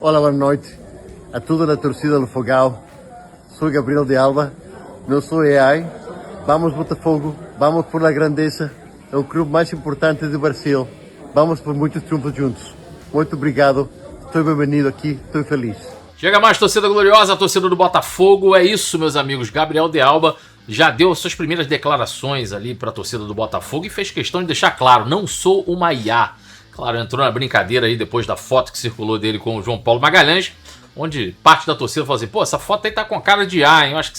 Olá, boa noite a toda a torcida do Fogão. Sou Gabriel de Alba, não sou AI. Vamos Botafogo, vamos por la grandeza. É o clube mais importante do Brasil. Vamos por muitos triunfos juntos. Muito obrigado, estou bem-vindo aqui, estou feliz. Chega mais, torcida gloriosa, a torcida do Botafogo. É isso, meus amigos. Gabriel de Alba já deu suas primeiras declarações ali para a torcida do Botafogo e fez questão de deixar claro, não sou uma IA. Claro, entrou na brincadeira aí depois da foto que circulou dele com o João Paulo Magalhães, onde parte da torcida falou assim, pô, essa foto aí tá com a cara de IA, hein? Eu acho que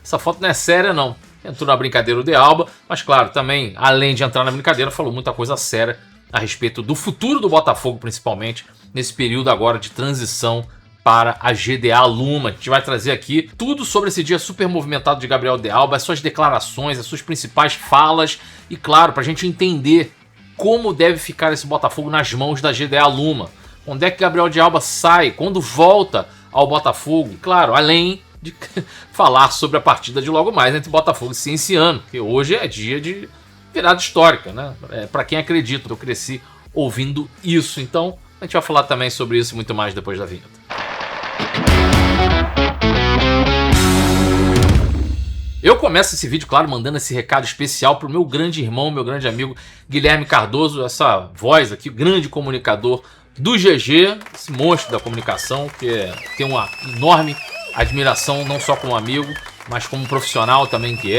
essa foto não é séria, não. Entrou na brincadeira o de Alba, mas claro, também, além de entrar na brincadeira, falou muita coisa séria a respeito do futuro do Botafogo, principalmente, nesse período agora de transição para a GDA Luma. A gente vai trazer aqui tudo sobre esse dia super movimentado de Gabriel de Alba, as suas declarações, as suas principais falas e, claro, para a gente entender como deve ficar esse Botafogo nas mãos da GDA Luma. Onde é que Gabriel de Alba sai? Quando volta ao Botafogo? E, claro, além de falar sobre a partida de logo mais entre Botafogo e Cienciano, que hoje é dia de virada histórica, né? Para quem acredita, eu cresci ouvindo isso. Então, a gente vai falar também sobre isso e muito mais depois da vinheta. Eu começo esse vídeo, claro, mandando esse recado especial pro meu grande irmão, meu grande amigo Guilherme Cardoso, essa voz aqui, grande comunicador do GG, esse monstro da comunicação, que tem uma enorme admiração, não só como amigo, mas como profissional também que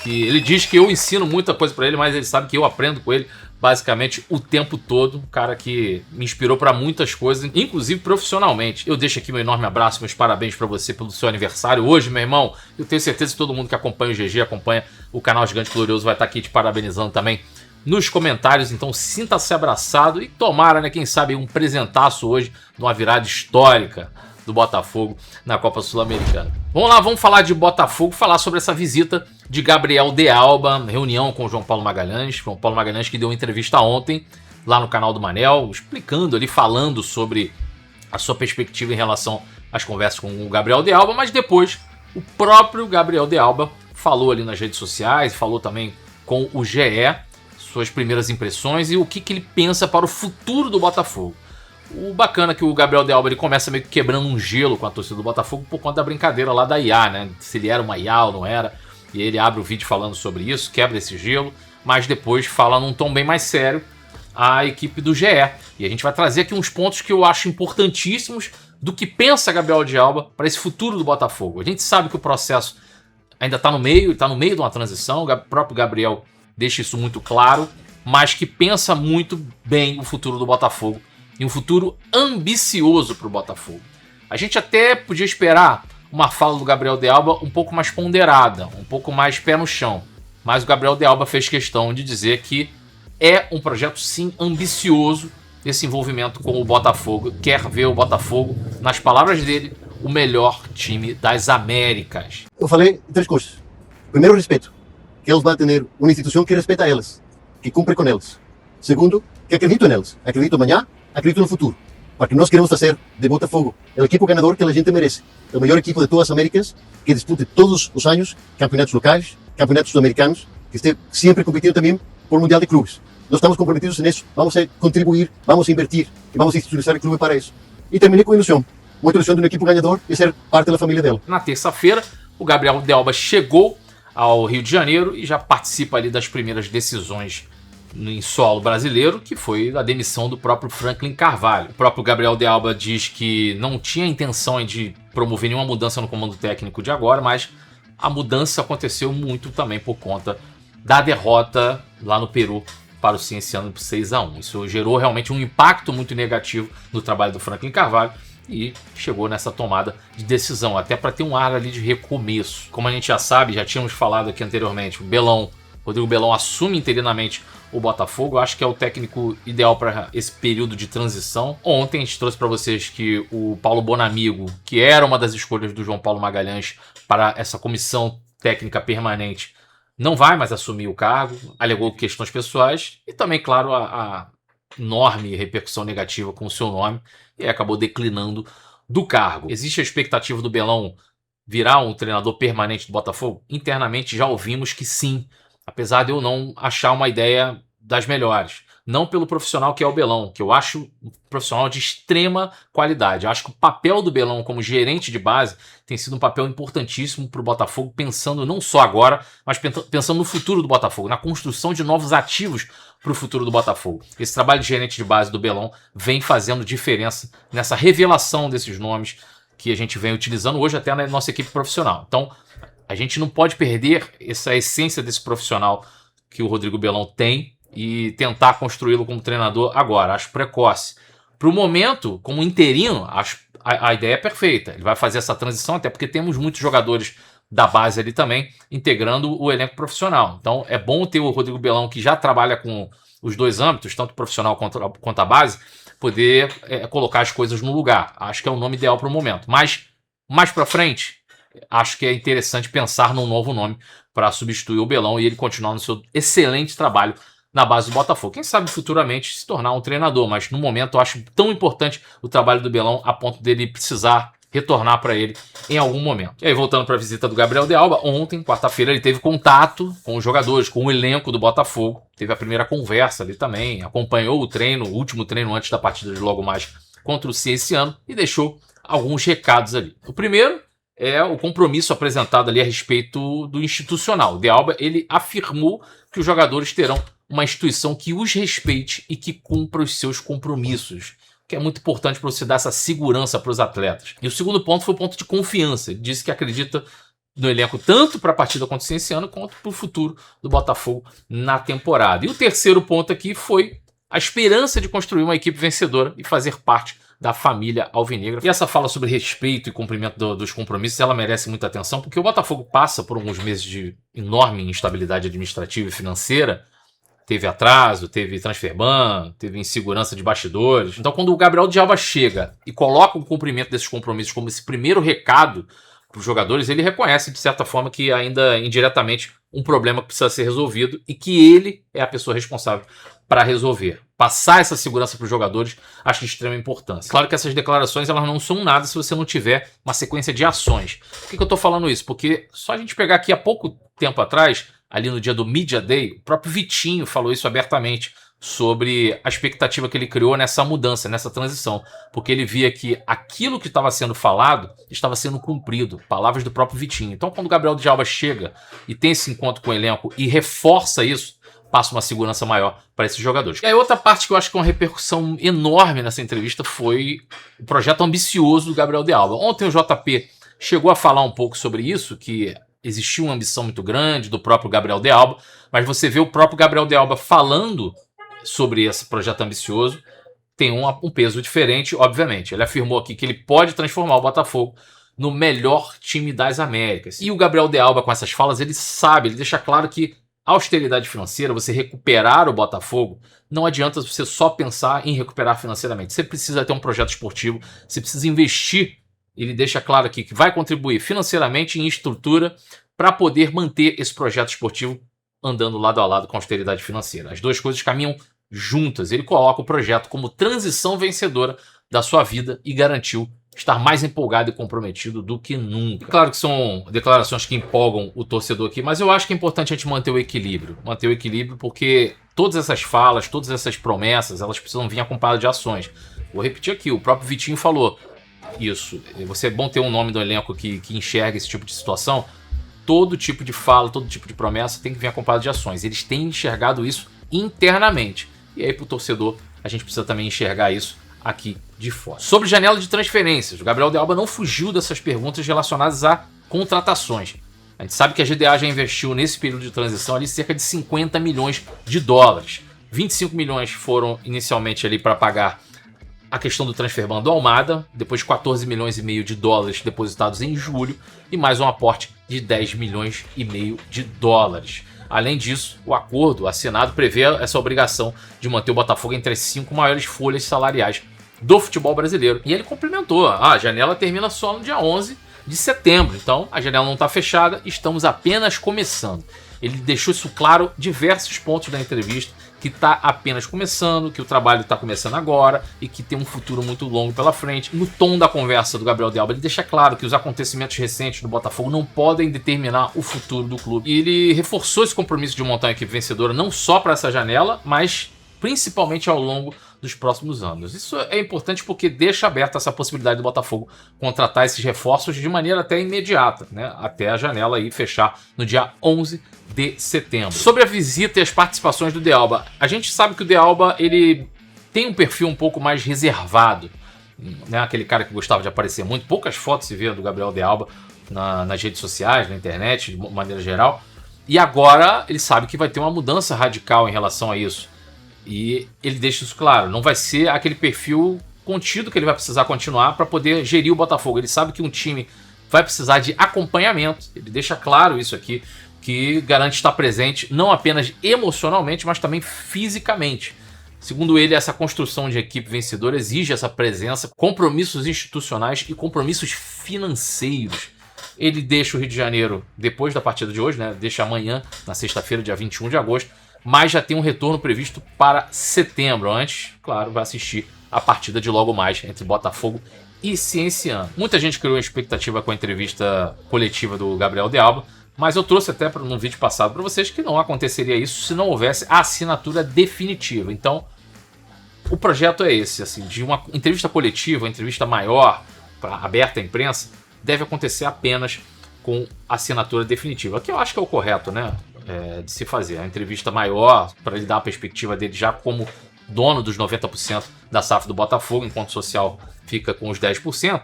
ele diz que eu ensino muita coisa para ele, mas ele sabe que eu aprendo com ele basicamente o tempo todo, um cara que me inspirou para muitas coisas, inclusive profissionalmente. Eu deixo aqui meu enorme abraço, meus parabéns para você pelo seu aniversário hoje, meu irmão. Eu tenho certeza que todo mundo que acompanha o GG, acompanha o canal Gigante Glorioso, vai estar aqui te parabenizando também nos comentários, então sinta-se abraçado e tomara, né, quem sabe um presentaço hoje numa virada histórica do Botafogo na Copa Sul-Americana. Vamos lá, vamos falar de Botafogo, falar sobre essa visita de Gabriel de Alba, reunião com o João Paulo Magalhães. João Paulo Magalhães que deu uma entrevista ontem lá no canal do Manel, explicando ali, falando sobre a sua perspectiva em relação às conversas com o Gabriel de Alba, mas depois o próprio Gabriel de Alba falou ali nas redes sociais, falou também com o GE, suas primeiras impressões e o que ele pensa para o futuro do Botafogo. O bacana é que o Gabriel de Alba ele começa meio que quebrando um gelo com a torcida do Botafogo por conta da brincadeira lá da IA, né? Se ele era uma IA ou não era. E ele abre o vídeo falando sobre isso, quebra esse gelo, mas depois fala num tom bem mais sério a equipe do GE. E a gente vai trazer aqui uns pontos que eu acho importantíssimos do que pensa Gabriel de Alba para esse futuro do Botafogo. A gente sabe que o processo ainda está no meio de uma transição, o próprio Gabriel deixa isso muito claro, mas que pensa muito bem o futuro do Botafogo e um futuro ambicioso para o Botafogo. A gente até podia esperar uma fala do Gabriel de Alba um pouco mais ponderada, um pouco mais pé no chão, mas o Gabriel de Alba fez questão de dizer que é um projeto sim ambicioso esse envolvimento com o Botafogo, quer ver o Botafogo, nas palavras dele, o melhor time das Américas. Eu falei três coisas. Primeiro, respeito, que eles vão ter uma instituição que respeita eles, que cumpre com eles. Segundo, que acredito neles, acredito amanhã, acredito no futuro. Porque nós queremos fazer de Botafogo o equipo ganador que a gente merece. O melhor equipo de todas as Américas, que dispute todos os anos campeonatos locais, campeonatos sul-americanos, que esteja sempre competindo também por o Mundial de Clubes. Nós estamos comprometidos nisso, vamos a contribuir, vamos a invertir e vamos a institucionalizar o clube para isso. E terminei com ilusão. Muita ilusão de um equipo ganhador e ser parte da família dela. Na terça-feira, o Gabriel de Alba chegou ao Rio de Janeiro e já participa ali das primeiras decisões em solo brasileiro, que foi a demissão do próprio Franklin Carvalho. O próprio Gabriel de Alba diz que não tinha intenção de promover nenhuma mudança no comando técnico de agora, mas a mudança aconteceu muito também por conta da derrota lá no Peru para o Cienciano por 6-1. Isso gerou realmente um impacto muito negativo no trabalho do Franklin Carvalho e chegou nessa tomada de decisão, até para ter um ar ali de recomeço. Como a gente já sabe, já tínhamos falado aqui anteriormente, o Rodrigo Belão assume interinamente o Botafogo. Eu acho que é o técnico ideal para esse período de transição. Ontem a gente trouxe para vocês que o Paulo Bonamigo, que era uma das escolhas do João Paulo Magalhães para essa comissão técnica permanente, não vai mais assumir o cargo, alegou questões pessoais e também, claro, a enorme repercussão negativa com o seu nome e acabou declinando do cargo. Existe a expectativa do Belão virar um treinador permanente do Botafogo? Internamente já ouvimos que sim, apesar de eu não achar uma ideia das melhores. não pelo profissional que é o Belão, que eu acho um profissional de extrema qualidade. Eu acho que o papel do Belão como gerente de base tem sido um papel importantíssimo para o Botafogo, pensando não só agora, mas pensando no futuro do Botafogo, na construção de novos ativos para o futuro do Botafogo. Esse trabalho de gerente de base do Belão vem fazendo diferença nessa revelação desses nomes que a gente vem utilizando hoje até na nossa equipe profissional. Então, a gente não pode perder essa essência desse profissional que o Rodrigo Belão tem e tentar construí-lo como treinador agora. Acho precoce. Para o momento, como interino, a ideia é perfeita. Ele vai fazer essa transição, até porque temos muitos jogadores da base ali também, integrando o elenco profissional. Então é bom ter o Rodrigo Belão, que já trabalha com os dois âmbitos, tanto o profissional quanto a base, poder colocar as coisas no lugar. Acho que é o nome ideal para o momento. Mas, mais para frente, acho que é interessante pensar num novo nome para substituir o Belão e ele continuar no seu excelente trabalho na base do Botafogo. Quem sabe futuramente se tornar um treinador, mas no momento eu acho tão importante o trabalho do Belão a ponto dele precisar retornar para ele em algum momento. E aí, voltando para a visita do Gabriel de Alba, ontem, quarta-feira, ele teve contato com os jogadores, com o elenco do Botafogo, teve a primeira conversa ali também, acompanhou o treino, o último treino antes da partida de logo mais contra o Cienciano e deixou alguns recados ali. O primeiro é o compromisso apresentado ali a respeito do institucional. O De Alba, ele afirmou que os jogadores terão uma instituição que os respeite e que cumpra os seus compromissos, que é muito importante para você dar essa segurança para os atletas. E o segundo ponto foi o ponto de confiança. Ele disse que acredita no elenco tanto para a partida contra o Cienciano quanto para o futuro do Botafogo na temporada. E o terceiro ponto aqui foi a esperança de construir uma equipe vencedora e fazer parte da família alvinegra. E essa fala sobre respeito e cumprimento dos compromissos, ela merece muita atenção, porque o Botafogo passa por alguns meses de enorme instabilidade administrativa e financeira. Teve atraso, teve transfer ban, teve insegurança de bastidores. Então, quando o Gabriel de Alba chega e coloca o cumprimento desses compromissos como esse primeiro recado para os jogadores, ele reconhece, de certa forma, que ainda indiretamente um problema que precisa ser resolvido e que ele é a pessoa responsável para resolver. Passar essa segurança para os jogadores acho de extrema importância. Claro que essas declarações elas não são nada se você não tiver uma sequência de ações. Por que eu estou falando isso? Porque só a gente pegar aqui há pouco tempo atrás, ali no dia do Media Day, o próprio Vitinho falou isso abertamente sobre a expectativa que ele criou nessa mudança, nessa transição, porque ele via que aquilo que estava sendo falado estava sendo cumprido, palavras do próprio Vitinho. Então, quando o Gabriel de Alba chega e tem esse encontro com o elenco e reforça isso, passa uma segurança maior para esses jogadores. E aí, outra parte que eu acho que é uma repercussão enorme nessa entrevista foi o projeto ambicioso do Gabriel de Alba. Ontem o JP chegou a falar um pouco sobre isso, que existia uma ambição muito grande do próprio Gabriel de Alba, mas você vê o próprio Gabriel de Alba falando sobre esse projeto ambicioso, tem um peso diferente, obviamente. Ele afirmou aqui que ele pode transformar o Botafogo no melhor time das Américas. E o Gabriel de Alba, com essas falas, ele sabe, ele deixa claro que a austeridade financeira, você recuperar o Botafogo, não adianta você só pensar em recuperar financeiramente. Você precisa ter um projeto esportivo, você precisa investir. Ele deixa claro aqui que vai contribuir financeiramente em estrutura para poder manter esse projeto esportivo andando lado a lado com a austeridade financeira. As duas coisas caminham juntas. Ele coloca o projeto como transição vencedora da sua vida e garantiu estar mais empolgado e comprometido do que nunca. Claro que são declarações que empolgam o torcedor aqui, mas eu acho que é importante a gente manter o equilíbrio. Manter o equilíbrio porque todas essas falas, todas essas promessas, elas precisam vir acompanhadas de ações. Vou repetir aqui, o próprio Vitinho falou isso. Você é bom ter um nome do elenco que enxerga esse tipo de situação. Todo tipo de fala, todo tipo de promessa tem que vir acompanhado de ações. Eles têm enxergado isso internamente. E aí, para o torcedor, a gente precisa também enxergar isso aqui de fora. Sobre janela de transferências, o Gabriel de Alba não fugiu dessas perguntas relacionadas a contratações. A gente sabe que a GDA já investiu nesse período de transição ali cerca de 50 milhões de dólares. 25 milhões foram inicialmente ali para pagar a questão do transfer ban do Almada, depois de 14 milhões e meio de dólares depositados em julho e mais um aporte de 10 milhões e meio de dólares. Além disso, o acordo assinado prevê essa obrigação de manter o Botafogo entre as 5 maiores folhas salariais do futebol brasileiro. E ele complementou, a janela termina só no dia 11 de setembro, então a janela não está fechada, estamos apenas começando. Ele deixou isso claro em diversos pontos da entrevista, que está apenas começando, que o trabalho está começando agora e que tem um futuro muito longo pela frente. No tom da conversa do Gabriel de Alba, ele deixa claro que os acontecimentos recentes do Botafogo não podem determinar o futuro do clube. E ele reforçou esse compromisso de montar uma equipe vencedora não só para essa janela, mas principalmente ao longo dos próximos anos. Isso é importante porque deixa aberta essa possibilidade do Botafogo contratar esses reforços de maneira até imediata, né? Até a janela aí fechar no dia 11 de setembro. Sobre a visita e as participações do De Alba, a gente sabe que o De Alba ele tem um perfil um pouco mais reservado, né? Aquele cara que gostava de aparecer muito, poucas fotos se vê do Gabriel De Alba nas redes sociais, na internet, de maneira geral. E agora ele sabe que vai ter uma mudança radical em relação a isso. E ele deixa isso claro, não vai ser aquele perfil contido que ele vai precisar continuar para poder gerir o Botafogo. Ele sabe que um time vai precisar de acompanhamento, ele deixa claro isso aqui, que garante estar presente não apenas emocionalmente, mas também fisicamente. Segundo ele, essa construção de equipe vencedora exige essa presença, compromissos institucionais e compromissos financeiros. Ele deixa o Rio de Janeiro depois da partida de hoje, né? Deixa amanhã, na sexta-feira, dia 21 de agosto, mas já tem um retorno previsto para setembro. Antes, claro, vai assistir a partida de logo mais entre Botafogo e Cienciano. Muita gente criou expectativa com a entrevista coletiva do Gabriel De Alba, mas eu trouxe até num vídeo passado para vocês que não aconteceria isso se não houvesse a assinatura definitiva. Então, o projeto é esse, assim, de uma entrevista coletiva, uma entrevista maior, aberta à imprensa, deve acontecer apenas com assinatura definitiva, que eu acho que é o correto, né? De se fazer. A entrevista maior, para ele dar a perspectiva dele já como dono dos 90% da SAF do Botafogo, enquanto o social fica com os 10%.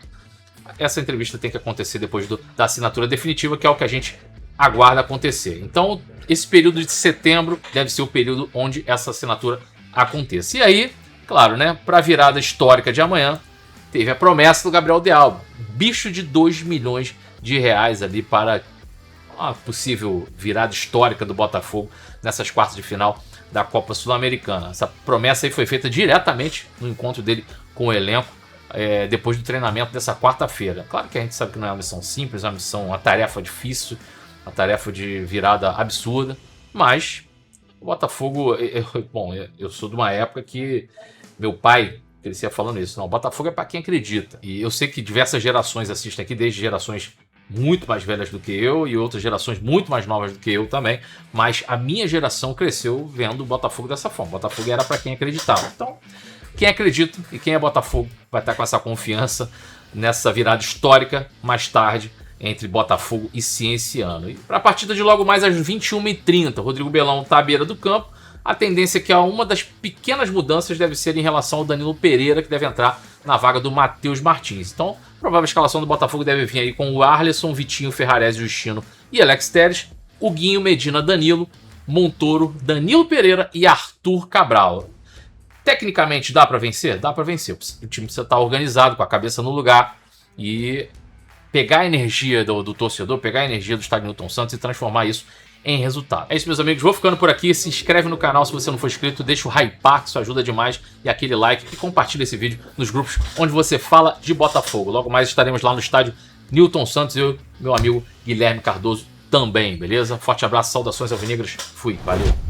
Essa entrevista tem que acontecer depois da assinatura definitiva, que é o que a gente aguarda acontecer. Então, esse período de setembro deve ser o período onde essa assinatura aconteça. E aí, claro, né, para a virada histórica de amanhã, teve a promessa do Gabriel De Alba, bicho de 2 milhões de reais ali para uma possível virada histórica do Botafogo nessas quartas de final da Copa Sul-Americana. Essa promessa aí foi feita diretamente no encontro dele com o elenco depois do treinamento dessa quarta-feira. Claro que a gente sabe que não é uma missão simples, é uma tarefa difícil, uma tarefa de virada absurda, mas o Botafogo, eu sou de uma época que meu pai crescia falando isso, não, o Botafogo é para quem acredita, e eu sei que diversas gerações assistem aqui, desde gerações muito mais velhas do que eu e outras gerações muito mais novas do que eu também, mas a minha geração cresceu vendo o Botafogo dessa forma. O Botafogo era para quem acreditava. Então, quem acredita e quem é Botafogo vai estar com essa confiança nessa virada histórica mais tarde entre Botafogo e Cienciano. E para a partida de logo mais às 21h30, Rodrigo Belão está à beira do campo. A tendência é que uma das pequenas mudanças deve ser em relação ao Danilo Pereira, que deve entrar na vaga do Matheus Martins. Então, a provável escalação do Botafogo deve vir aí com o Arleson, Vitinho, Ferrarese, Justino e Alex Telles, Huguinho, Medina, Danilo, Montoro, Danilo Pereira e Arthur Cabral. Tecnicamente, dá para vencer? Dá para vencer. O time precisa estar organizado, com a cabeça no lugar e pegar a energia do torcedor, pegar a energia do estádio Newton Santos e transformar isso em resultado. É isso, meus amigos. Vou ficando por aqui. Se inscreve no canal se você não for inscrito. Deixa o hypar, que isso ajuda demais. E aquele like. E compartilha esse vídeo nos grupos onde você fala de Botafogo. Logo mais estaremos lá no estádio Newton Santos. Eu, meu amigo Guilherme Cardoso também, beleza? Forte abraço, saudações alvinegras. Fui, valeu.